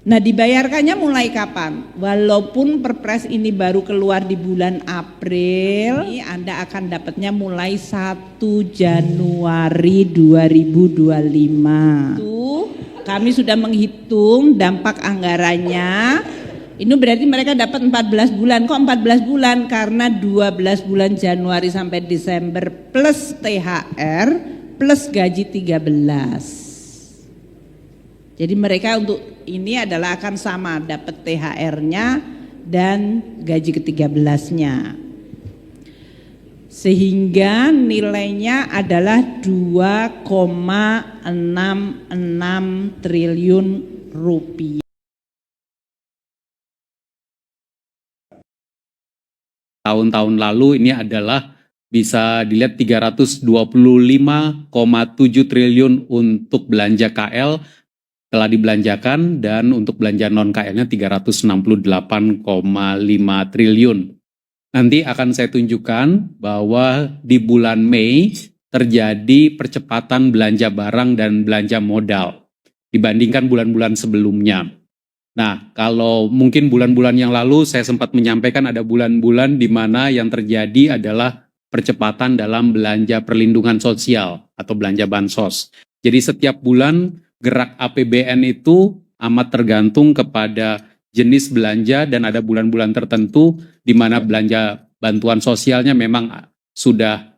Nah, dibayarkannya mulai kapan? Walaupun Perpres ini baru keluar di bulan April, ini Anda akan dapatnya mulai 1 Januari 2025. Kami sudah menghitung dampak anggarannya. Ini berarti mereka dapat 14 bulan. Kok 14 bulan? Karena 12 bulan Januari sampai Desember plus THR plus gaji 13. Jadi mereka untuk ini adalah akan sama, dapat THR-nya dan gaji ke-13-nya. Sehingga nilainya adalah 2,66 triliun rupiah. Tahun-tahun lalu ini adalah bisa dilihat 325,7 triliun untuk belanja KL telah dibelanjakan, dan untuk belanja non-KL-nya 368,5 triliun. Nanti akan saya tunjukkan bahwa di bulan Mei terjadi percepatan belanja barang dan belanja modal dibandingkan bulan-bulan sebelumnya. Nah, kalau mungkin bulan-bulan yang lalu saya sempat menyampaikan ada bulan-bulan di mana yang terjadi adalah percepatan dalam belanja perlindungan sosial atau belanja bansos. Jadi setiap bulan gerak APBN itu amat tergantung kepada jenis belanja, dan ada bulan-bulan tertentu di mana belanja bantuan sosialnya memang sudah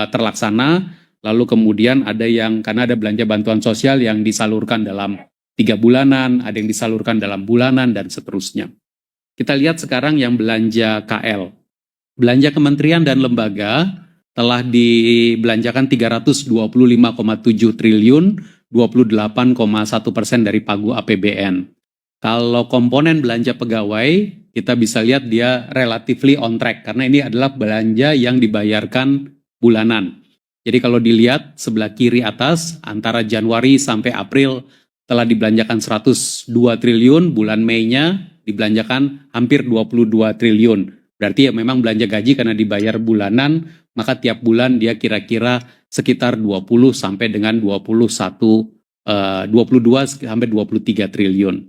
terlaksana, lalu kemudian ada yang karena ada belanja bantuan sosial yang disalurkan dalam 3 bulanan, ada yang disalurkan dalam bulanan, dan seterusnya. Kita lihat sekarang yang belanja KL. Belanja kementerian dan lembaga telah dibelanjakan 325,7 triliun, 28,1% dari pagu APBN. Kalau komponen belanja pegawai, kita bisa lihat dia relatively on track, karena ini adalah belanja yang dibayarkan bulanan. Jadi kalau dilihat sebelah kiri atas, antara Januari sampai April telah dibelanjakan 102 triliun, bulan Mei-nya dibelanjakan hampir 22 triliun. Berarti ya memang belanja gaji karena dibayar bulanan, maka tiap bulan dia kira-kira sekitar 20 sampai dengan 22 sampai 23 triliun.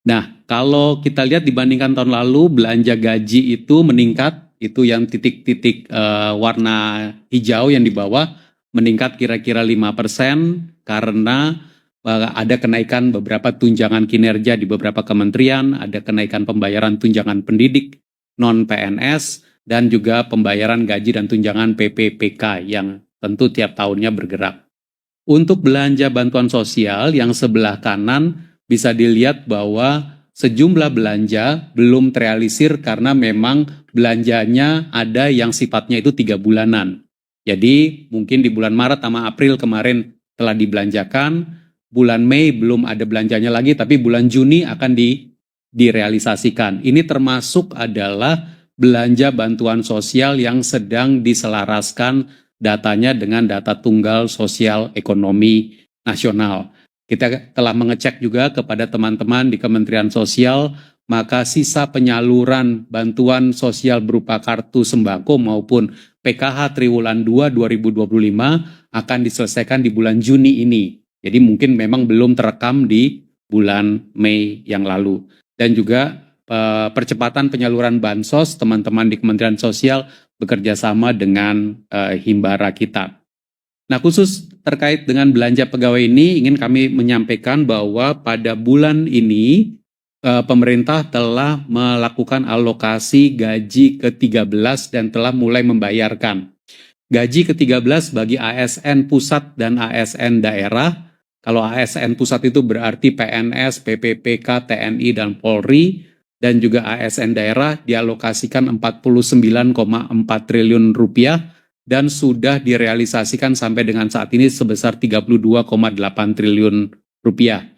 Nah, kalau kita lihat dibandingkan tahun lalu, belanja gaji itu meningkat, itu yang titik-titik warna hijau yang di bawah, meningkat kira-kira 5% karena ada kenaikan beberapa tunjangan kinerja di beberapa kementerian, ada kenaikan pembayaran tunjangan pendidik, non-PNS, dan juga pembayaran gaji dan tunjangan PPPK yang tentu tiap tahunnya bergerak. Untuk belanja bantuan sosial yang sebelah kanan bisa dilihat bahwa sejumlah belanja belum terrealisir karena memang belanjanya ada yang sifatnya itu 3 bulanan. Jadi mungkin di bulan Maret sama April kemarin telah dibelanjakan, bulan Mei belum ada belanjanya lagi, tapi bulan Juni akan direalisasikan. Ini termasuk adalah belanja bantuan sosial yang sedang diselaraskan datanya dengan data tunggal sosial ekonomi nasional. Kita telah mengecek juga kepada teman-teman di Kementerian Sosial, maka sisa penyaluran bantuan sosial berupa kartu sembako maupun PKH Triwulan 2 2025 akan diselesaikan di bulan Juni ini. Jadi mungkin memang belum terekam di bulan Mei yang lalu. Dan juga percepatan penyaluran bansos, teman-teman di Kementerian Sosial bekerja sama dengan Himbara kita. Nah, khusus terkait dengan belanja pegawai ini, ingin kami menyampaikan bahwa pada bulan ini pemerintah telah melakukan alokasi gaji ke-13 dan telah mulai membayarkan. Gaji ke-13 bagi ASN pusat dan ASN daerah. Kalau ASN pusat itu berarti PNS, PPPK, TNI, dan Polri, dan juga ASN daerah dialokasikan 49,4 triliun rupiah dan sudah direalisasikan sampai dengan saat ini sebesar 32,8 triliun rupiah.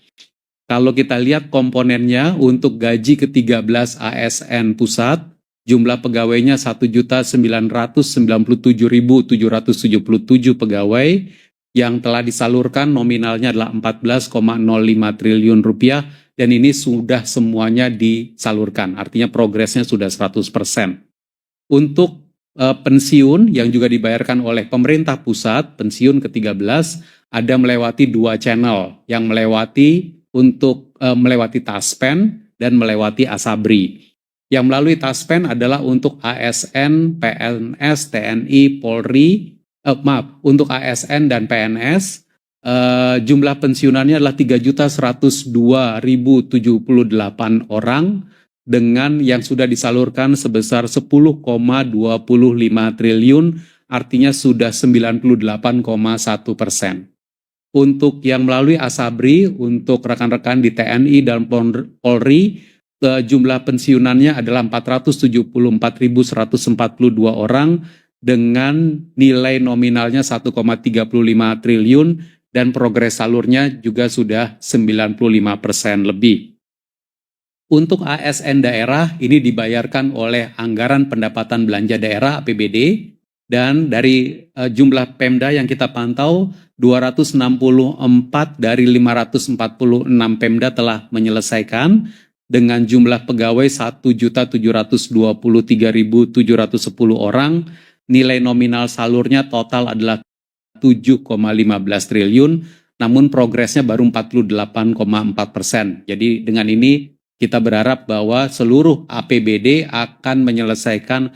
Kalau kita lihat komponennya untuk gaji ke-13 ASN pusat, jumlah pegawainya 1.997.777 pegawai, yang telah disalurkan nominalnya adalah 14,05 triliun rupiah, dan ini sudah semuanya disalurkan, artinya progresnya sudah 100%. Untuk pensiun yang juga dibayarkan oleh pemerintah pusat, pensiun ke-13 ada melewati 2 channel, yang melewati untuk melewati Taspen dan melewati Asabri. Yang melalui Taspen adalah untuk ASN, PNS, TNI, Polri, untuk ASN dan PNS, jumlah pensiunannya adalah 3.102.078 orang dengan yang sudah disalurkan sebesar 10,25 triliun, artinya sudah 98,1%. Untuk yang melalui Asabri, untuk rekan-rekan di TNI dan Polri, jumlah pensiunannya adalah 474.142 orang dengan nilai nominalnya 1,35 triliun dan progres salurnya juga sudah 95% lebih. Untuk ASN daerah ini dibayarkan oleh Anggaran Pendapatan Belanja Daerah APBD, dan dari jumlah Pemda yang kita pantau 264 dari 546 Pemda telah menyelesaikan dengan jumlah pegawai 1.723.710 orang. Nilai nominal salurnya total adalah 7,15 triliun, namun progresnya baru 48,4%. Jadi dengan ini kita berharap bahwa seluruh APBD akan menyelesaikan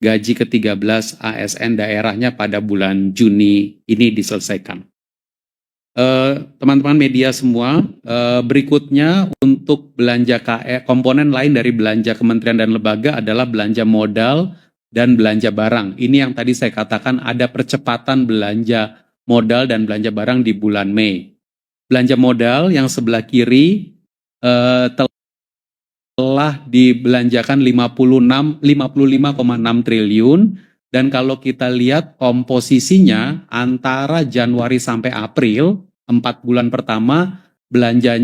gaji ke-13 ASN daerahnya pada bulan Juni ini diselesaikan. Teman-teman media semua, berikutnya untuk belanja komponen lain dari belanja kementerian dan lembaga adalah belanja modal dan belanja barang. Ini yang tadi saya katakan ada percepatan belanja modal dan belanja barang di bulan Mei. Belanja modal yang sebelah kiri telah dibelanjakan 55,6 triliun, dan kalau kita lihat komposisinya antara Januari sampai April 4 bulan pertama belanja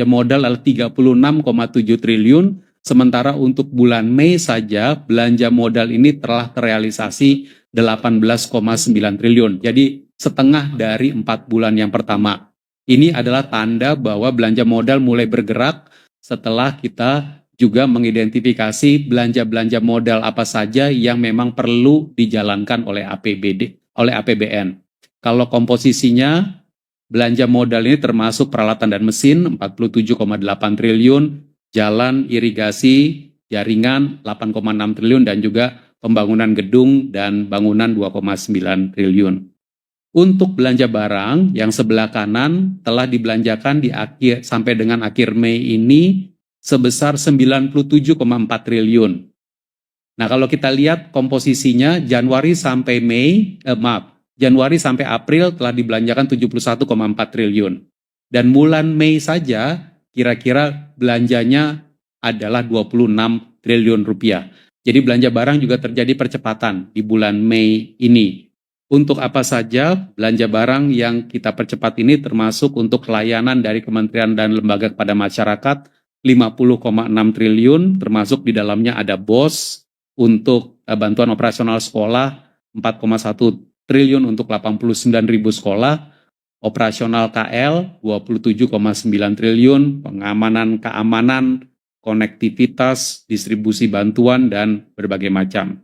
modal adalah 36,7 triliun, sementara untuk bulan Mei saja belanja modal ini telah terrealisasi 18,9 triliun. Jadi setengah dari 4 bulan yang pertama. Ini adalah tanda bahwa belanja modal mulai bergerak setelah kita juga mengidentifikasi belanja-belanja modal apa saja yang memang perlu dijalankan oleh APBN. Kalau komposisinya, belanja modal ini termasuk peralatan dan mesin 47,8 triliun, jalan, irigasi, jaringan 8,6 triliun, dan juga pembangunan gedung dan bangunan 2,9 triliun. Untuk belanja barang yang sebelah kanan telah dibelanjakan sampai dengan akhir Mei ini sebesar 97,4 triliun. Nah, kalau kita lihat komposisinya Januari sampai April telah dibelanjakan 71,4 triliun. Dan bulan Mei saja kira-kira belanjanya adalah 26 triliun rupiah. Jadi belanja barang juga terjadi percepatan di bulan Mei ini. Untuk apa saja belanja barang yang kita percepat ini termasuk untuk layanan dari kementerian dan lembaga kepada masyarakat 50,6 triliun, termasuk di dalamnya ada BOS untuk bantuan operasional sekolah 4,1 triliun untuk 89.000 sekolah, operasional KL 27,9 triliun, keamanan, konektivitas, distribusi bantuan, dan berbagai macam.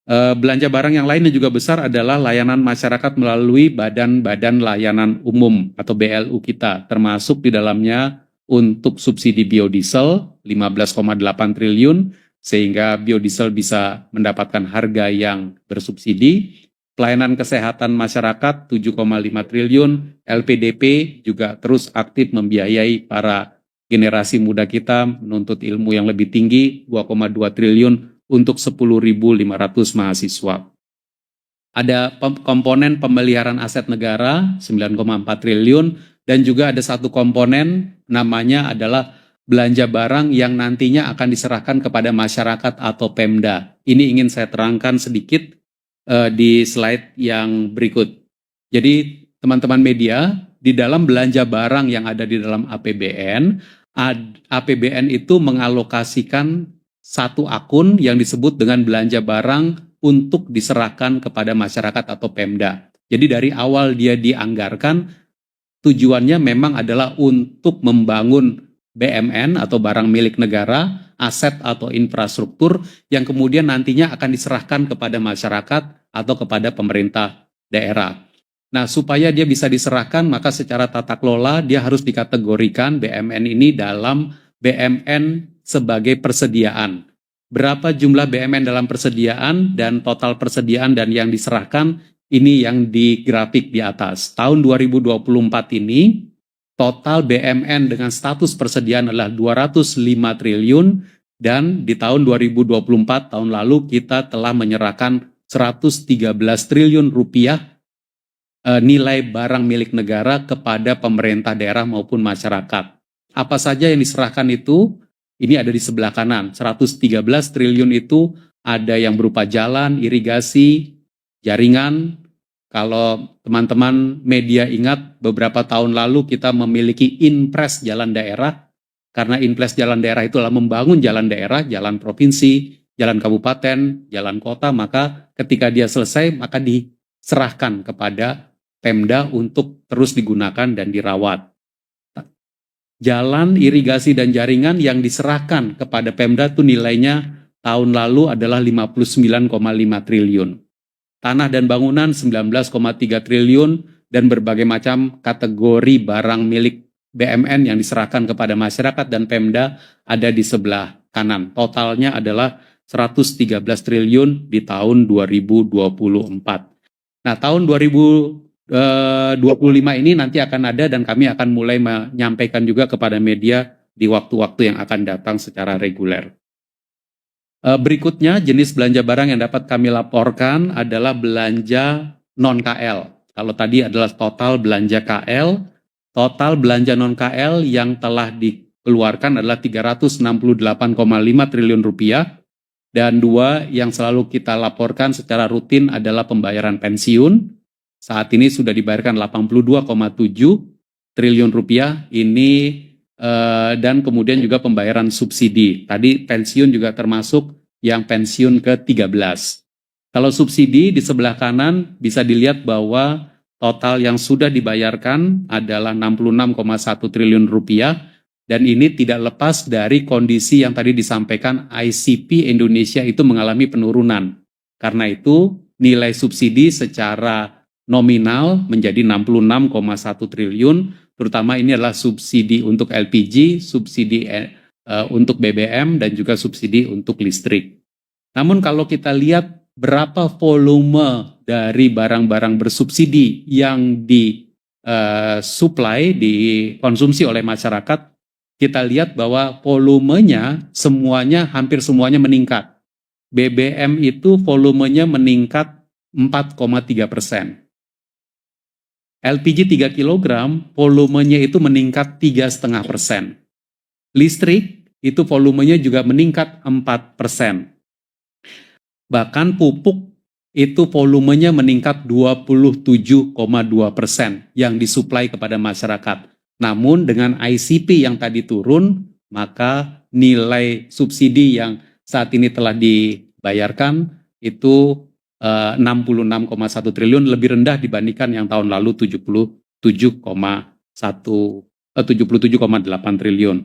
Belanja barang yang lain yang juga besar adalah layanan masyarakat melalui badan-badan layanan umum atau BLU kita, termasuk di dalamnya untuk subsidi biodiesel 15,8 triliun sehingga biodiesel bisa mendapatkan harga yang bersubsidi. Pelayanan kesehatan masyarakat 7,5 triliun, LPDP juga terus aktif membiayai para generasi muda kita menuntut ilmu yang lebih tinggi 2,2 triliun untuk 10.500 mahasiswa. Ada komponen pemeliharaan aset negara 9,4 triliun, dan juga ada satu komponen namanya adalah belanja barang yang nantinya akan diserahkan kepada masyarakat atau Pemda. Ini ingin saya terangkan sedikit di slide yang berikut. Jadi teman-teman media, di dalam belanja barang yang ada di dalam APBN itu mengalokasikan satu akun yang disebut dengan belanja barang untuk diserahkan kepada masyarakat atau Pemda. Jadi dari awal dia dianggarkan, tujuannya memang adalah untuk membangun BMN atau barang milik negara, aset atau infrastruktur yang kemudian nantinya akan diserahkan kepada masyarakat atau kepada pemerintah daerah. Nah, supaya dia bisa diserahkan, maka secara tata kelola dia harus dikategorikan BMN ini dalam BMN sebagai persediaan. Berapa jumlah BMN dalam persediaan dan total persediaan dan yang diserahkan, ini yang di grafik di atas. Tahun 2024 ini, total BMN dengan status persediaan adalah 205 triliun, dan di tahun 2024, tahun lalu kita telah menyerahkan 113 triliun rupiah nilai barang milik negara kepada pemerintah daerah maupun masyarakat. Apa saja yang diserahkan itu? Ini ada di sebelah kanan. 113 triliun itu ada yang berupa jalan, irigasi, jaringan. Kalau teman-teman media ingat, beberapa tahun lalu kita memiliki Inpres jalan daerah. Karena Inpres jalan daerah itu adalah membangun jalan daerah, jalan provinsi, jalan kabupaten, jalan kota, maka ketika dia selesai, maka diserahkan kepada Pemda untuk terus digunakan dan dirawat. Jalan, irigasi, dan jaringan yang diserahkan kepada Pemda itu nilainya tahun lalu adalah 59,5 triliun. Tanah dan bangunan 19,3 triliun dan berbagai macam kategori barang milik BMN yang diserahkan kepada masyarakat dan Pemda ada di sebelah kanan. Totalnya adalah 113 triliun di tahun 2024. Nah, tahun 2025 ini nanti akan ada dan kami akan mulai menyampaikan juga kepada media di waktu-waktu yang akan datang secara reguler. Berikutnya jenis belanja barang yang dapat kami laporkan adalah belanja non-KL. Kalau tadi adalah total belanja KL, total belanja non-KL yang telah dikeluarkan adalah 368,5 triliun rupiah, dan dua yang selalu kita laporkan secara rutin adalah pembayaran pensiun. Saat ini sudah dibayarkan 82,7 triliun rupiah ini dan kemudian juga pembayaran subsidi. Tadi pensiun juga termasuk yang pensiun ke-13. Kalau subsidi di sebelah kanan bisa dilihat bahwa total yang sudah dibayarkan adalah 66,1 triliun rupiah dan ini tidak lepas dari kondisi yang tadi disampaikan ICP Indonesia itu mengalami penurunan. Karena itu nilai subsidi secara nominal menjadi 66,1 triliun, terutama ini adalah subsidi untuk LPG, subsidi untuk BBM, dan juga subsidi untuk listrik. Namun kalau kita lihat berapa volume dari barang-barang bersubsidi yang disuplai, dikonsumsi oleh masyarakat, kita lihat bahwa volumenya hampir semuanya meningkat. BBM itu volumenya meningkat 4,3%. LPG 3 kg, volumenya itu meningkat 3,5%. Listrik, itu volumenya juga meningkat 4%. Bahkan pupuk, itu volumenya meningkat 27,2% yang disuplai kepada masyarakat. Namun dengan ICP yang tadi turun, maka nilai subsidi yang saat ini telah dibayarkan itu 66,1 triliun, lebih rendah dibandingkan yang tahun lalu 77,8 triliun.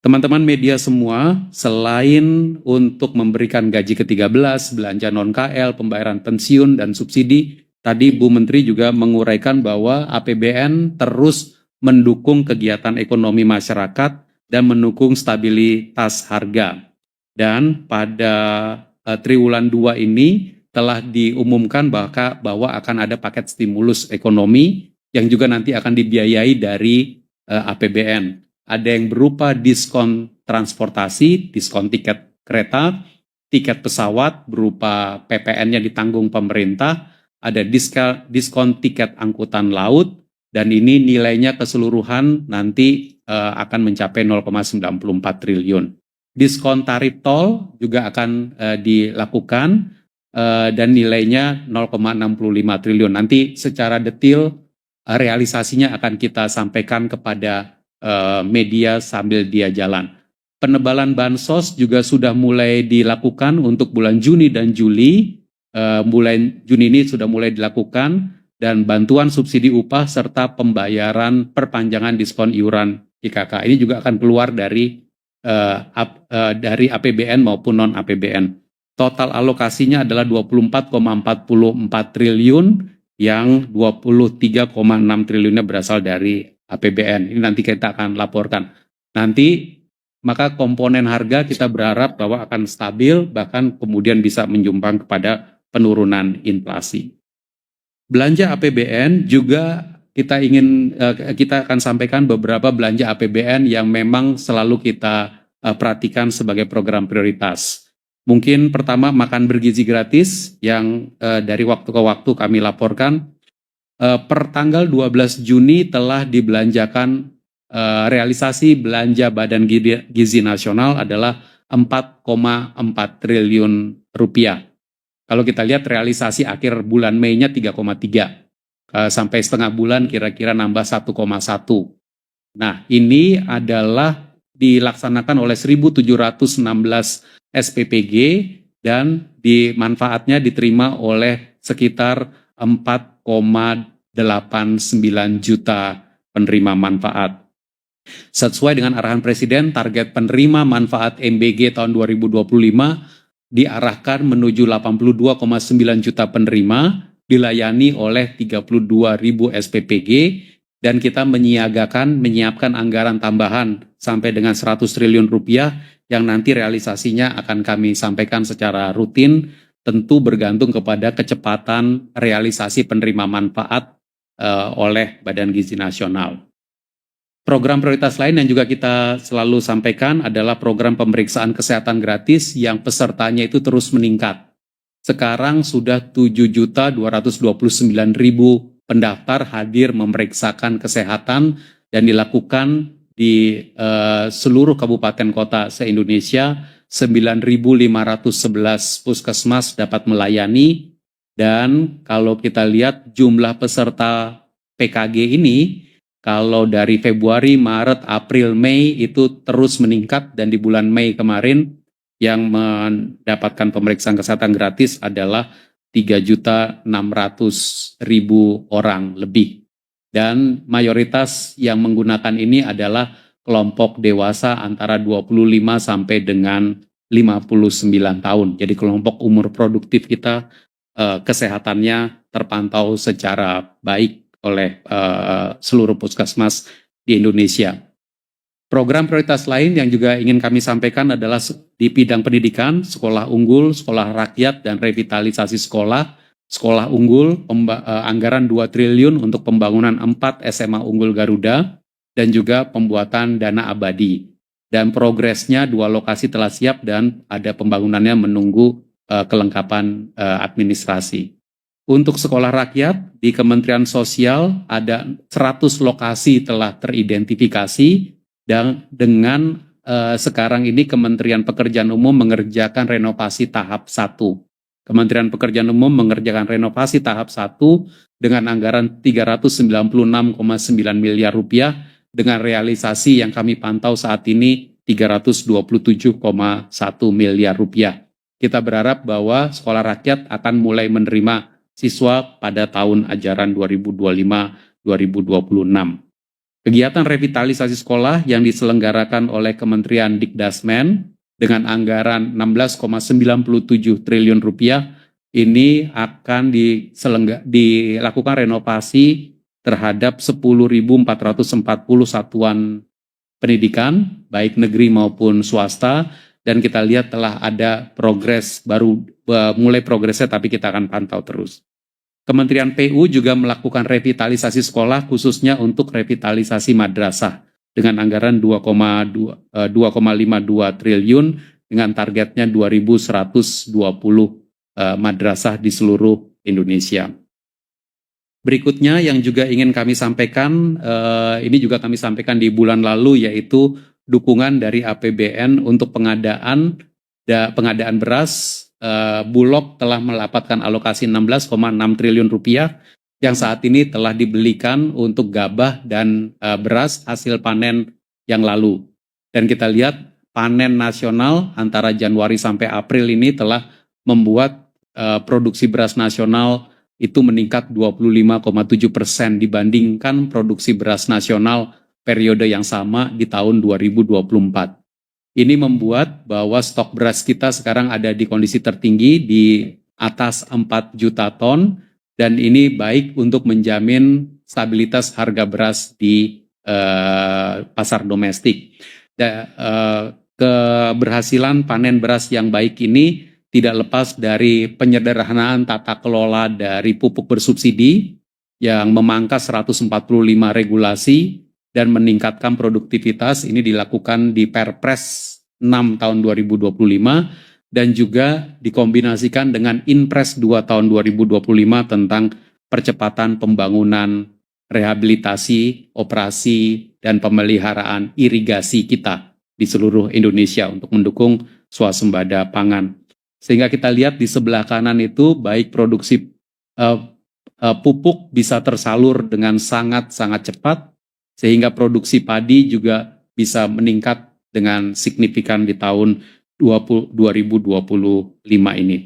Teman-teman media semua, selain untuk memberikan gaji ke-13, belanja non-KL, pembayaran pensiun, dan subsidi, tadi Bu Menteri juga menguraikan bahwa APBN terus mendukung kegiatan ekonomi masyarakat dan mendukung stabilitas harga. Dan pada triwulan 2 ini telah diumumkan bahwa akan ada paket stimulus ekonomi yang juga nanti akan dibiayai dari APBN. Ada yang berupa diskon transportasi, diskon tiket kereta, tiket pesawat berupa PPN-nya ditanggung pemerintah, ada diskon tiket angkutan laut, dan ini nilainya keseluruhan nanti akan mencapai 0,94 triliun. Diskon tarif tol juga akan dilakukan dan nilainya 0,65 triliun. Nanti secara detail realisasinya akan kita sampaikan kepada media sambil dia jalan. Penebalan bansos juga sudah mulai dilakukan untuk bulan Juni dan Juli. Bulan Juni ini sudah mulai dilakukan, dan bantuan subsidi upah serta pembayaran perpanjangan diskon iuran IKK ini juga akan keluar dari APBN maupun non-APBN. Total alokasinya adalah 24,44 triliun yang 23,6 triliunnya berasal dari APBN. Ini nanti kita akan laporkan. Nanti maka komponen harga kita berharap bahwa akan stabil, bahkan kemudian bisa menjumbang kepada penurunan inflasi. Belanja APBN juga kita akan sampaikan beberapa belanja APBN yang memang selalu kita perhatikan sebagai program prioritas. Mungkin pertama makan bergizi gratis yang dari waktu ke waktu kami laporkan. Per tanggal 12 Juni telah dibelanjakan realisasi belanja Badan Gizi Nasional adalah 4,4 triliun rupiah. Kalau kita lihat realisasi akhir bulan Mei-nya 3,3. Sampai setengah bulan kira-kira nambah 1,1. Nah, ini adalah dilaksanakan oleh 1.716 SPPG dan manfaatnya diterima oleh sekitar 4,89 juta penerima manfaat. Sesuai dengan arahan Presiden, target penerima manfaat MBG tahun 2025 diarahkan menuju 82,9 juta penerima, dilayani oleh 32.000 SPPG, dan kita menyiapkan anggaran tambahan sampai dengan 100 triliun rupiah yang nanti realisasinya akan kami sampaikan secara rutin, tentu bergantung kepada kecepatan realisasi penerima manfaat oleh Badan Gizi Nasional. Program prioritas lain yang juga kita selalu sampaikan adalah program pemeriksaan kesehatan gratis yang pesertanya itu terus meningkat. Sekarang sudah 7.229.000 pendaftar hadir memeriksakan kesehatan dan dilakukan di seluruh kabupaten kota se-Indonesia. 9.511 puskesmas dapat melayani, dan kalau kita lihat jumlah peserta PKG ini, kalau dari Februari, Maret, April, Mei itu terus meningkat, dan di bulan Mei kemarin yang mendapatkan pemeriksaan kesehatan gratis adalah 3.600.000 orang lebih. Dan mayoritas yang menggunakan ini adalah kelompok dewasa antara 25 sampai dengan 59 tahun. Jadi kelompok umur produktif kita kesehatannya terpantau secara baik oleh seluruh puskesmas di Indonesia. Program prioritas lain yang juga ingin kami sampaikan adalah di bidang pendidikan, sekolah unggul, sekolah rakyat, dan revitalisasi sekolah. Sekolah unggul, anggaran 2 triliun untuk pembangunan 4 SMA unggul Garuda, dan juga pembuatan dana abadi. Dan progresnya 2 lokasi telah siap dan ada pembangunannya menunggu kelengkapan administrasi. Untuk sekolah rakyat, di Kementerian Sosial ada 100 lokasi telah teridentifikasi, dan dengan sekarang ini Kementerian Pekerjaan Umum mengerjakan renovasi tahap 1. Kementerian Pekerjaan Umum mengerjakan renovasi tahap 1 dengan anggaran 396,9 miliar rupiah, dengan realisasi yang kami pantau saat ini 327,1 miliar rupiah. Kita berharap bahwa sekolah rakyat akan mulai menerima siswa pada tahun ajaran 2025-2026. Kegiatan revitalisasi sekolah yang diselenggarakan oleh Kementerian Dikdasmen dengan anggaran 16,97 triliun rupiah ini akan dilakukan renovasi terhadap 10.440 satuan pendidikan, baik negeri maupun swasta, dan kita lihat telah ada progres, baru mulai progresnya, tapi kita akan pantau terus. Kementerian PU juga melakukan revitalisasi sekolah khususnya untuk revitalisasi madrasah dengan anggaran 2,52 triliun dengan targetnya 2.120 madrasah di seluruh Indonesia. Berikutnya yang juga ingin kami sampaikan, ini juga kami sampaikan di bulan lalu, yaitu dukungan dari APBN untuk pengadaan beras. Bulog telah mendapatkan alokasi 16,6 triliun rupiah yang saat ini telah dibelikan untuk gabah dan beras hasil panen yang lalu. Dan kita lihat panen nasional antara Januari sampai April ini telah membuat produksi beras nasional itu meningkat 25,7% dibandingkan produksi beras nasional periode yang sama di tahun 2024. Ini membuat bahwa stok beras kita sekarang ada di kondisi tertinggi di atas 4 juta ton, dan ini baik untuk menjamin stabilitas harga beras di pasar domestik. Keberhasilan panen beras yang baik ini tidak lepas dari penyederhanaan tata kelola dari pupuk bersubsidi yang memangkas 145 regulasi dan meningkatkan produktivitas. Ini dilakukan di Perpres 6 tahun 2025 dan juga dikombinasikan dengan Inpres 2 tahun 2025 tentang percepatan pembangunan, rehabilitasi, operasi, dan pemeliharaan irigasi kita di seluruh Indonesia untuk mendukung swasembada pangan. Sehingga kita lihat di sebelah kanan itu baik produksi pupuk bisa tersalur dengan sangat-sangat cepat, sehingga produksi padi juga bisa meningkat dengan signifikan di tahun 2025 ini.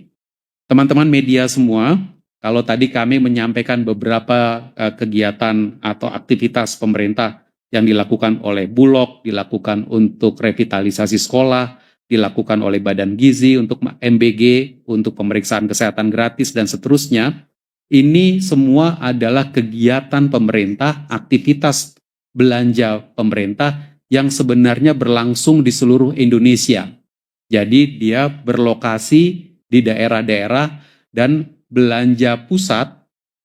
Teman-teman media semua, kalau tadi kami menyampaikan beberapa kegiatan atau aktivitas pemerintah yang dilakukan oleh Bulog, dilakukan untuk revitalisasi sekolah, dilakukan oleh Badan Gizi, untuk MBG, untuk pemeriksaan kesehatan gratis, dan seterusnya, ini semua adalah kegiatan pemerintah, aktivitas belanja pemerintah yang sebenarnya berlangsung di seluruh Indonesia. Jadi dia berlokasi di daerah-daerah, dan belanja pusat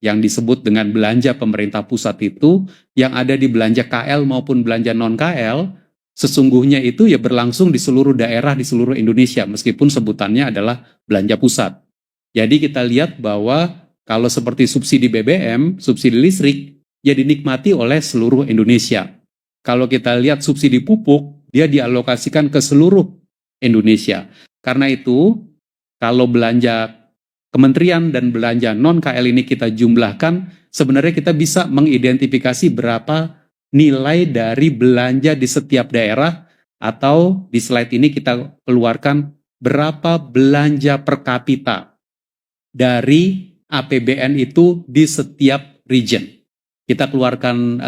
yang disebut dengan belanja pemerintah pusat itu yang ada di belanja KL maupun belanja non-KL, sesungguhnya itu ya berlangsung di seluruh daerah di seluruh Indonesia meskipun sebutannya adalah belanja pusat. Jadi kita lihat bahwa kalau seperti subsidi BBM, subsidi listrik, ya dinikmati oleh seluruh Indonesia. Kalau kita lihat subsidi pupuk, dia dialokasikan ke seluruh Indonesia. Karena itu, kalau belanja kementerian dan belanja non-KL ini kita jumlahkan, sebenarnya kita bisa mengidentifikasi berapa nilai dari belanja di setiap daerah, atau di slide ini kita keluarkan berapa belanja per kapita dari APBN itu di setiap region. Kita keluarkan,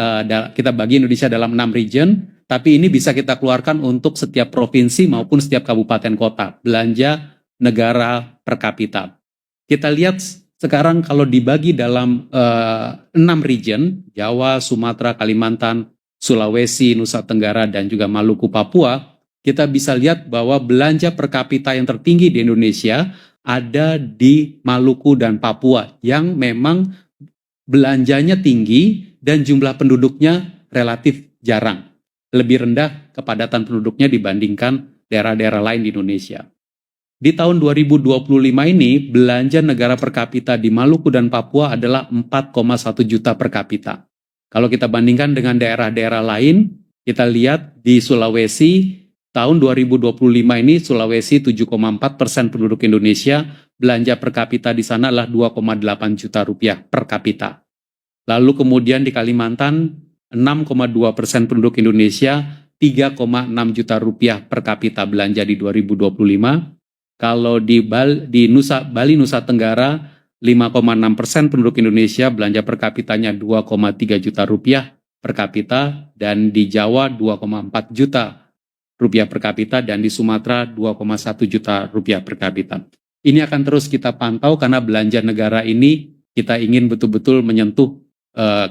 kita bagi Indonesia dalam 6 region, tapi ini bisa kita keluarkan untuk setiap provinsi maupun setiap kabupaten kota, belanja negara per kapita. Kita lihat sekarang kalau dibagi dalam 6 region, Jawa, Sumatera, Kalimantan, Sulawesi, Nusa Tenggara, dan juga Maluku, Papua, kita bisa lihat bahwa belanja per kapita yang tertinggi di Indonesia ada di Maluku dan Papua yang memang belanjanya tinggi dan jumlah penduduknya relatif jarang. Lebih rendah kepadatan penduduknya dibandingkan daerah-daerah lain di Indonesia. Di tahun 2025 ini, belanja negara per kapita di Maluku dan Papua adalah 4,1 juta per kapita. Kalau kita bandingkan dengan daerah-daerah lain, kita lihat di Sulawesi, tahun 2025 ini Sulawesi 7,4% penduduk Indonesia, belanja per kapita di sana adalah 2,8 juta rupiah per kapita. Lalu kemudian di Kalimantan, 6,2% penduduk Indonesia, 3,6 juta rupiah per kapita belanja di 2025. Kalau di Bali, Nusa Tenggara, 5,6% penduduk Indonesia belanja per kapitanya 2,3 juta rupiah per kapita, dan di Jawa 2,4 juta rupiah per kapita, dan di Sumatera 2,1 juta rupiah per kapita. Ini akan terus kita pantau karena belanja negara ini kita ingin betul-betul menyentuh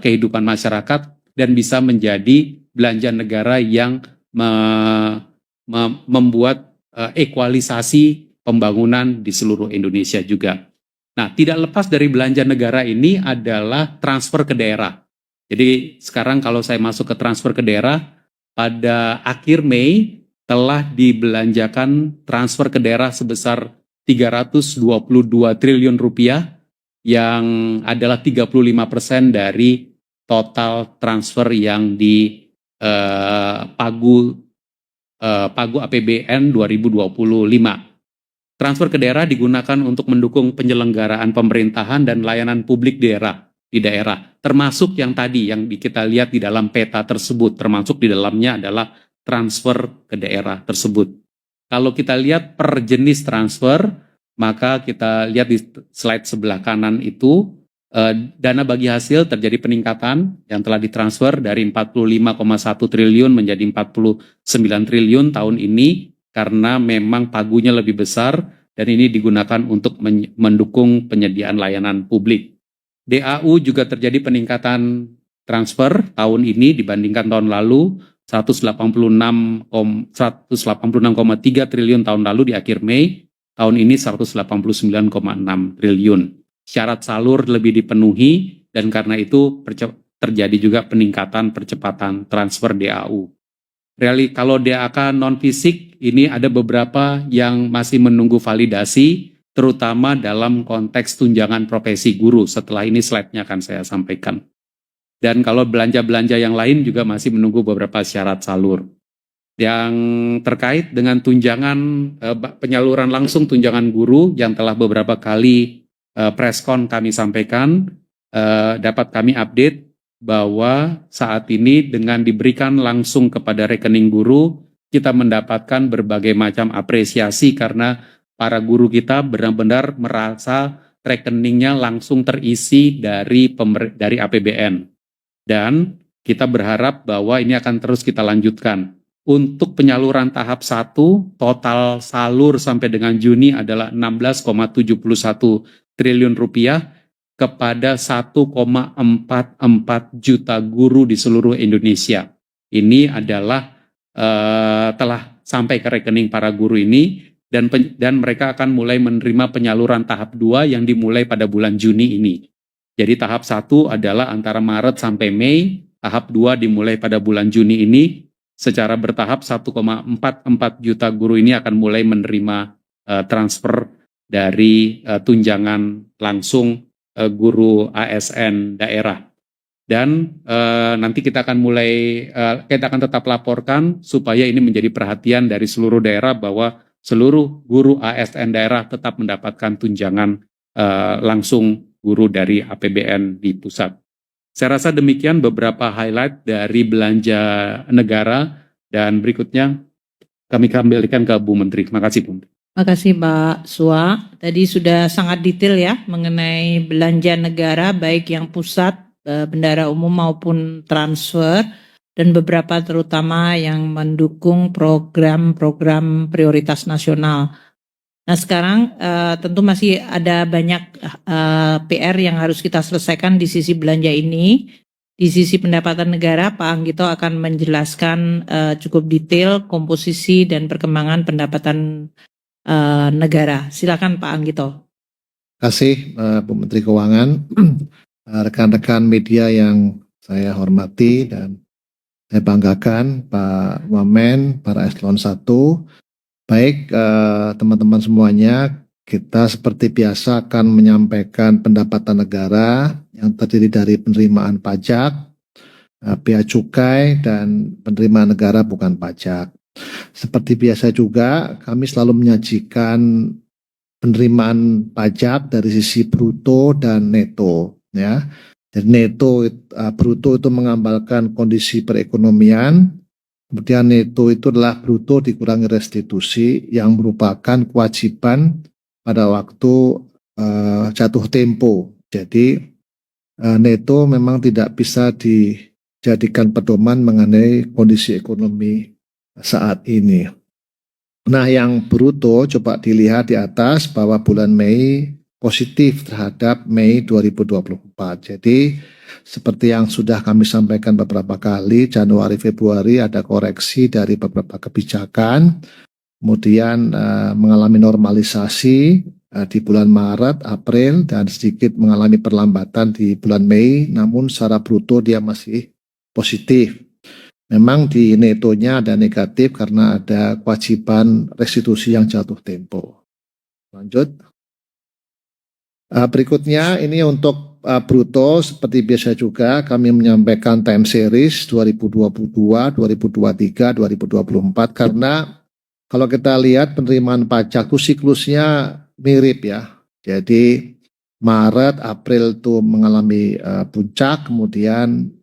kehidupan masyarakat dan bisa menjadi belanja negara yang membuat ekualisasi pembangunan di seluruh Indonesia juga. Nah, tidak lepas dari belanja negara ini adalah transfer ke daerah. Jadi sekarang kalau saya masuk ke transfer ke daerah, pada akhir Mei telah dibelanjakan transfer ke daerah sebesar 322 triliun rupiah yang adalah 35% dari total transfer yang di pagu APBN 2025. Transfer ke daerah digunakan untuk mendukung penyelenggaraan pemerintahan dan layanan publik di daerah, termasuk yang tadi yang kita lihat di dalam peta tersebut, termasuk di dalamnya adalah transfer ke daerah tersebut. Kalau kita lihat per jenis transfer, maka kita lihat di slide sebelah kanan itu, dana bagi hasil terjadi peningkatan yang telah ditransfer dari 45,1 triliun menjadi 49 triliun tahun ini, karena memang pagunya lebih besar dan ini digunakan untuk mendukung penyediaan layanan publik. DAU juga terjadi peningkatan transfer tahun ini dibandingkan tahun lalu, 186,3 triliun tahun lalu di akhir Mei, tahun ini 189,6 triliun. Syarat salur lebih dipenuhi dan karena itu terjadi juga peningkatan percepatan transfer DAU. Kalau DAK non fisik ini ada beberapa yang masih menunggu validasi, terutama dalam konteks tunjangan profesi guru. Setelah ini slide-nya akan saya sampaikan. Dan kalau belanja-belanja yang lain juga masih menunggu beberapa syarat salur. Yang terkait dengan tunjangan penyaluran langsung tunjangan guru yang telah beberapa kali preskon kami sampaikan, dapat kami update bahwa saat ini dengan diberikan langsung kepada rekening guru, kita mendapatkan berbagai macam apresiasi karena para guru kita benar-benar merasa rekeningnya langsung terisi dari APBN. Dan kita berharap bahwa ini akan terus kita lanjutkan. Untuk penyaluran tahap 1, total salur sampai dengan Juni adalah 16,71 triliun rupiah kepada 1,44 juta guru di seluruh Indonesia. Ini adalah telah sampai ke rekening para guru ini dan mereka akan mulai menerima penyaluran tahap 2 yang dimulai pada bulan Juni ini. Jadi tahap 1 adalah antara Maret sampai Mei, tahap 2 dimulai pada bulan Juni ini. Secara bertahap 1,44 juta guru ini akan mulai menerima transfer dari tunjangan langsung guru ASN daerah. Dan nanti kita akan tetap laporkan supaya ini menjadi perhatian dari seluruh daerah bahwa seluruh guru ASN daerah tetap mendapatkan tunjangan langsung guru dari APBN di pusat. Saya rasa demikian beberapa highlight dari belanja negara dan berikutnya kami kembalikan ke Bu Menteri. Terima kasih Bu Menteri. Terima kasih Pak Sua. Tadi sudah sangat detail ya mengenai belanja negara baik yang pusat, bendara umum maupun transfer dan beberapa terutama yang mendukung program-program prioritas nasional. Nah sekarang tentu masih ada banyak PR yang harus kita selesaikan di sisi belanja ini. Di sisi pendapatan negara, Pak Anggito akan menjelaskan cukup detail komposisi dan perkembangan pendapatan negara. Silakan Pak Anggito. Terima kasih Bu Menteri Keuangan, rekan-rekan media yang saya hormati dan saya banggakan, Pak Wamen, para eselon 1. Baik teman-teman semuanya, kita seperti biasa akan menyampaikan pendapatan negara yang terdiri dari penerimaan pajak, bea cukai, dan penerimaan negara bukan pajak. Seperti biasa juga, kami selalu menyajikan penerimaan pajak dari sisi bruto dan neto. Ya. Jadi bruto itu menggambarkan kondisi perekonomian, kemudian neto itu adalah bruto dikurangi restitusi yang merupakan kewajiban pada waktu jatuh tempo. Jadi neto memang tidak bisa dijadikan pedoman mengenai kondisi ekonomi saat ini. Nah, yang bruto coba dilihat di atas bahwa bulan Mei positif terhadap Mei 2024. Jadi seperti yang sudah kami sampaikan beberapa kali, Januari Februari ada koreksi dari beberapa kebijakan, kemudian mengalami normalisasi di bulan Maret, April, dan sedikit mengalami perlambatan di bulan Mei, namun secara bruto dia masih positif. Memang di netonya ada negatif karena ada kewajiban restitusi yang jatuh tempo. Lanjut. Berikutnya ini untuk bruto seperti biasa juga kami menyampaikan time series 2022, 2023, 2024 karena kalau kita lihat penerimaan pajak itu siklusnya mirip ya. Jadi Maret, April itu mengalami puncak, kemudian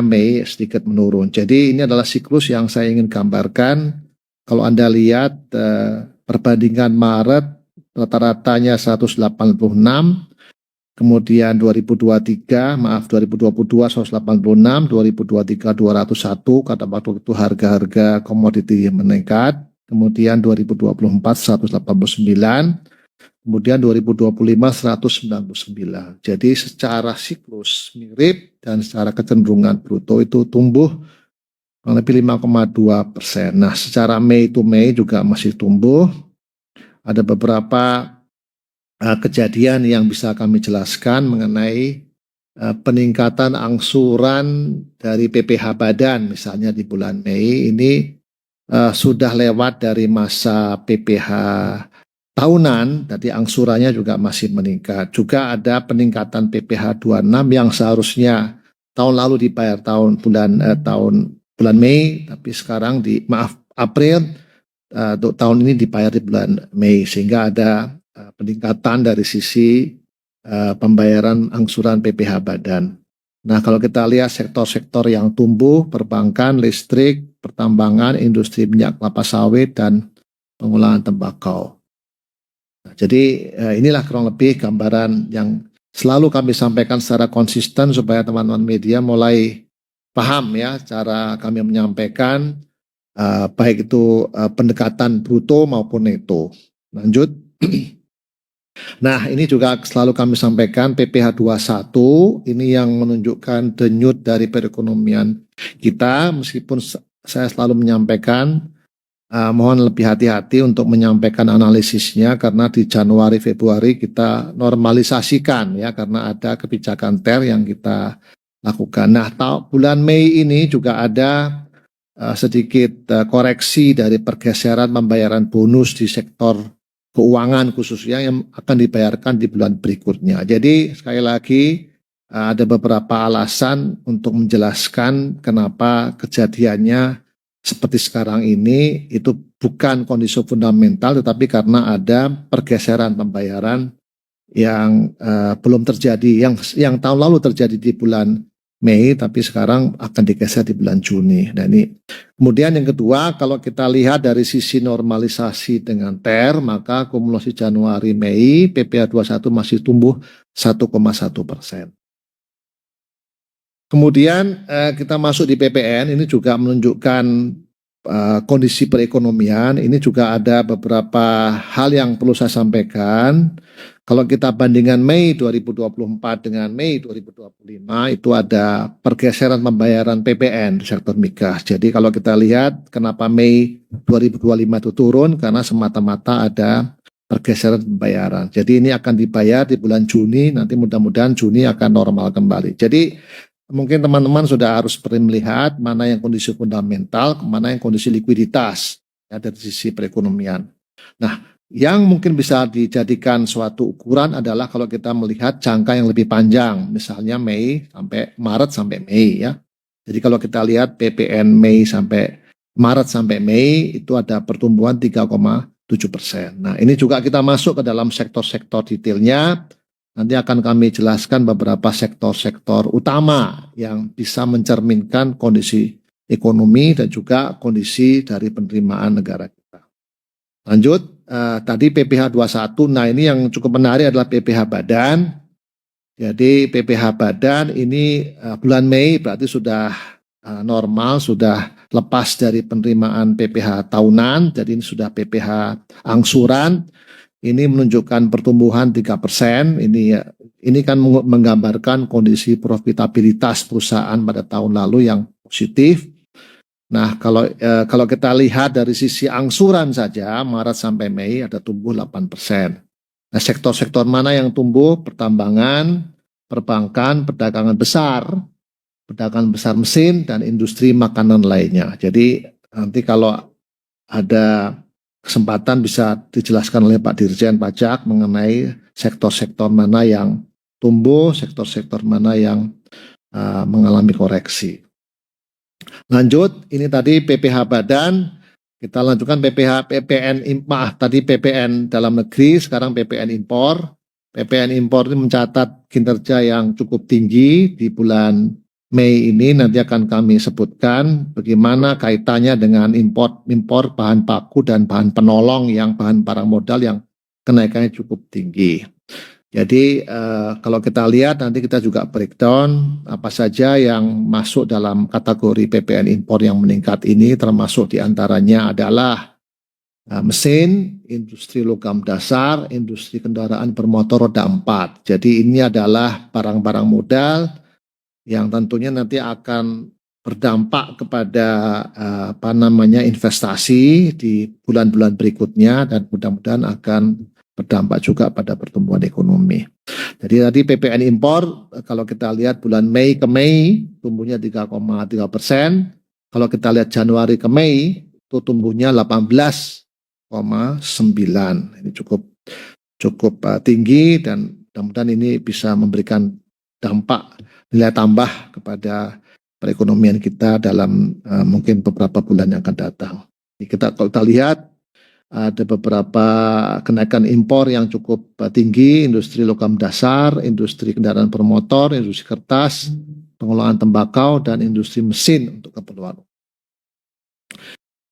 Mei sedikit menurun. Jadi ini adalah siklus yang saya ingin gambarkan. Kalau Anda lihat perbandingan Maret rata-ratanya 186, kemudian 2022 186, 2023 201 karena waktu itu harga-harga komoditi meningkat, kemudian 2024 189, kemudian 2025 199. Jadi secara siklus mirip dan secara kecenderungan bruto itu tumbuh kurang lebih 5,2%. Nah, secara Mei to Mei juga masih tumbuh. Ada beberapa kejadian yang bisa kami jelaskan mengenai peningkatan angsuran dari PPh Badan, misalnya di bulan Mei ini sudah lewat dari masa PPh tahunan, tadi angsurannya juga masih meningkat. Juga ada peningkatan PPh 26 yang seharusnya tahun lalu dibayar bulan Mei, tapi sekarang April, untuk tahun ini dibayar di bulan Mei, sehingga ada peningkatan dari sisi pembayaran angsuran PPh Badan. Nah, kalau kita lihat sektor-sektor yang tumbuh, perbankan, listrik, pertambangan, industri minyak kelapa sawit, dan pengolahan tembakau. Nah, jadi inilah kurang lebih gambaran yang selalu kami sampaikan secara konsisten supaya teman-teman media mulai paham ya cara kami menyampaikan baik itu pendekatan bruto maupun neto. Lanjut. Nah, ini juga selalu kami sampaikan PPh 21 ini yang menunjukkan denyut dari perekonomian kita, meskipun saya selalu menyampaikan mohon lebih hati-hati untuk menyampaikan analisisnya karena di Januari Februari kita normalisasikan ya karena ada kebijakan TER yang kita lakukan. Nah, bulan Mei ini juga ada sedikit koreksi dari pergeseran pembayaran bonus di sektor keuangan khususnya yang akan dibayarkan di bulan berikutnya. Jadi sekali lagi ada beberapa alasan untuk menjelaskan kenapa kejadiannya seperti sekarang ini itu bukan kondisi fundamental tetapi karena ada pergeseran pembayaran yang belum terjadi, yang tahun lalu terjadi di bulan Mei tapi sekarang akan digeser di bulan Juni. Nah, ini kemudian yang kedua, kalau kita lihat dari sisi normalisasi dengan TER, maka akumulasi Januari Mei PPh 21 masih tumbuh 1,1%. Kemudian kita masuk di PPN, ini juga menunjukkan kondisi perekonomian. Ini juga ada beberapa hal yang perlu saya sampaikan. Kalau kita bandingkan Mei 2024 dengan Mei 2025 itu ada pergeseran pembayaran PPN di sektor migas. Jadi kalau kita lihat kenapa Mei 2025 itu turun karena semata-mata ada pergeseran pembayaran. Jadi ini akan dibayar di bulan Juni, nanti mudah-mudahan Juni akan normal kembali. Jadi mungkin teman-teman sudah harus melihat mana yang kondisi fundamental, mana yang kondisi likuiditas ya, dari sisi perekonomian. Nah, yang mungkin bisa dijadikan suatu ukuran adalah kalau kita melihat jangka yang lebih panjang, misalnya Maret sampai Mei ya. Jadi kalau kita lihat PPN Maret sampai Mei itu ada pertumbuhan 3,7%. Nah, ini juga kita masuk ke dalam sektor-sektor detailnya. Nanti akan kami jelaskan beberapa sektor-sektor utama yang bisa mencerminkan kondisi ekonomi dan juga kondisi dari penerimaan negara kita. Lanjut, tadi PPh 21, nah ini yang cukup menarik adalah PPh Badan. Jadi PPh Badan ini bulan Mei berarti sudah normal, sudah lepas dari penerimaan PPh tahunan, jadi ini sudah PPh angsuran. Ini menunjukkan pertumbuhan 3%. Ini kan menggambarkan kondisi profitabilitas perusahaan pada tahun lalu yang positif. Nah, kalau kita lihat dari sisi angsuran saja Maret sampai Mei ada tumbuh 8%. Nah, sektor-sektor mana yang tumbuh? Pertambangan, perbankan, perdagangan besar mesin dan industri makanan lainnya. Jadi nanti kalau ada kesempatan bisa dijelaskan oleh Pak Dirjen Pajak mengenai sektor-sektor mana yang tumbuh, sektor-sektor mana yang mengalami koreksi. Lanjut, ini tadi PPh Badan, kita lanjutkan PPN dalam negeri, sekarang PPN impor. PPN impor ini mencatat kinerja yang cukup tinggi di bulan Mei ini, nanti akan kami sebutkan bagaimana kaitannya dengan impor bahan baku dan bahan penolong yang bahan barang modal yang kenaikannya cukup tinggi. Jadi kalau kita lihat nanti kita juga breakdown apa saja yang masuk dalam kategori PPN impor yang meningkat ini, termasuk diantaranya adalah mesin, industri logam dasar, industri kendaraan bermotor roda 4. Jadi ini adalah barang-barang modal yang tentunya nanti akan berdampak kepada investasi di bulan-bulan berikutnya dan mudah-mudahan akan berdampak juga pada pertumbuhan ekonomi. Jadi tadi PPN impor kalau kita lihat bulan Mei ke Mei tumbuhnya 3,3%. Kalau kita lihat Januari ke Mei itu tumbuhnya 18,9. Ini cukup tinggi dan mudah-mudahan ini bisa memberikan dampak nilai tambah kepada perekonomian kita dalam mungkin beberapa bulan yang akan datang. Kalau kita lihat ada beberapa kenaikan impor yang cukup tinggi, industri logam dasar, industri kendaraan bermotor, industri kertas, pengolahan tembakau, dan industri mesin untuk keperluan.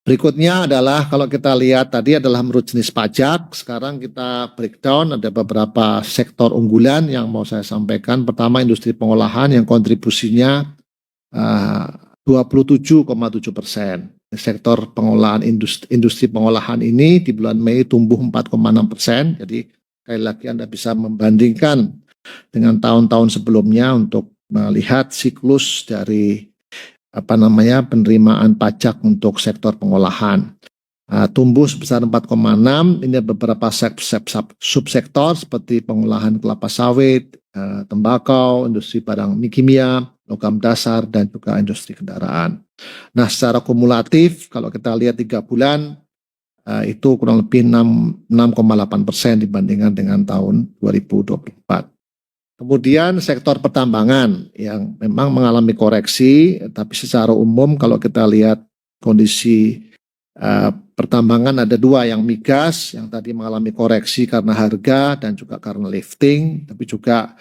Berikutnya adalah kalau kita lihat tadi adalah menurut jenis pajak. Sekarang kita breakdown, ada beberapa sektor unggulan yang mau saya sampaikan. Pertama industri pengolahan yang kontribusinya 27,7%. Sektor pengolahan industri pengolahan ini di bulan Mei tumbuh 4,6%. Jadi sekali lagi Anda bisa membandingkan dengan tahun-tahun sebelumnya untuk melihat siklus dari penerimaan pajak untuk sektor pengolahan. Tumbuh sebesar 4,6. Ini beberapa subsektor seperti pengolahan kelapa sawit, tembakau, industri barang kimia, logam dasar, dan juga industri kendaraan. Nah, secara kumulatif kalau kita lihat 3 bulan itu kurang lebih 6,8% dibandingkan dengan tahun 2024. Kemudian sektor pertambangan yang memang mengalami koreksi, tapi secara umum kalau kita lihat kondisi pertambangan ada 2, yang migas yang tadi mengalami koreksi karena harga dan juga karena lifting, tapi juga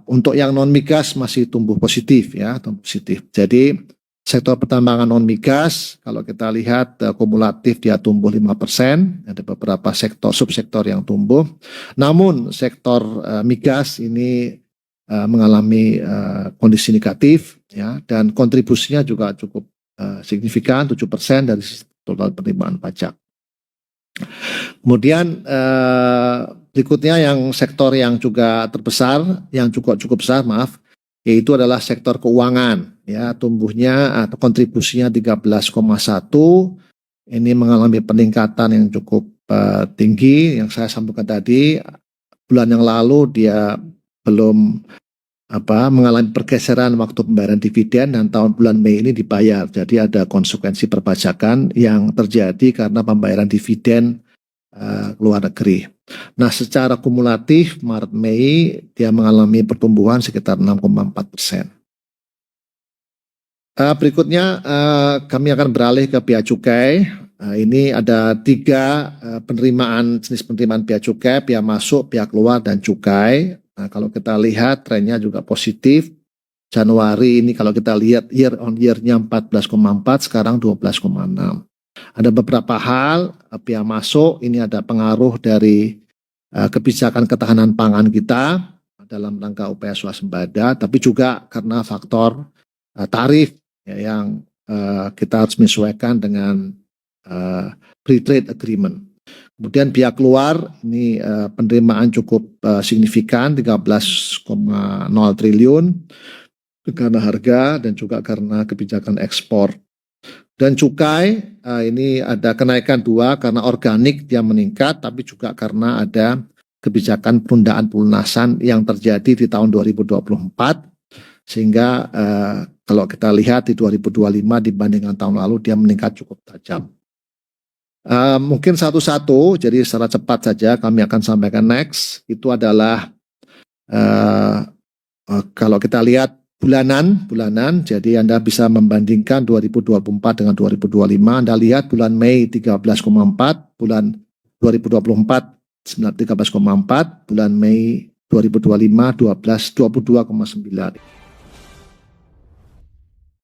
untuk yang non migas masih tumbuh positif ya, tumbuh positif. Jadi sektor pertambangan non migas kalau kita lihat kumulatif dia tumbuh 5%, ada beberapa subsektor yang tumbuh. Namun sektor migas ini mengalami kondisi negatif ya, dan kontribusinya juga cukup signifikan 7% dari total penerimaan pajak. Kemudian berikutnya yang sektor yang juga terbesar, yang juga cukup besar yaitu adalah sektor keuangan ya, tumbuhnya atau kontribusinya 13,1. Ini mengalami peningkatan yang cukup tinggi yang saya sampaikan tadi. Bulan yang lalu dia belum mengalami pergeseran waktu pembayaran dividen dan bulan Mei ini dibayar. Jadi ada konsekuensi perpajakan yang terjadi karena pembayaran dividen luar negeri. Nah, secara kumulatif Maret Mei dia mengalami pertumbuhan sekitar 6,4%. Berikutnya kami akan beralih ke bea cukai. Ini ada 3 jenis penerimaan bea cukai: bea masuk, bea keluar, dan cukai. Nah, kalau kita lihat trennya juga positif. Januari ini kalau kita lihat year on year-nya 14,4, sekarang 12,6. Ada beberapa hal, bea masuk ini ada pengaruh dari kebijakan ketahanan pangan kita dalam rangka upaya swasembada, tapi juga karena faktor tarif ya, yang kita harus menyesuaikan dengan free trade agreement. Kemudian bea keluar ini penerimaan cukup signifikan 13,0 triliun karena harga dan juga karena kebijakan ekspor. Dan cukai ini ada kenaikan 2 karena organik dia meningkat, tapi juga karena ada kebijakan penundaan pelunasan yang terjadi di tahun 2024, sehingga kalau kita lihat di 2025 dibandingkan tahun lalu dia meningkat cukup tajam. Mungkin satu-satu, jadi secara cepat saja kami akan sampaikan next. Itu adalah kalau kita lihat bulanan, jadi Anda bisa membandingkan 2024 dengan 2025. Anda lihat bulan Mei 13,4, bulan 2024 13,4, bulan Mei 2025 22,9.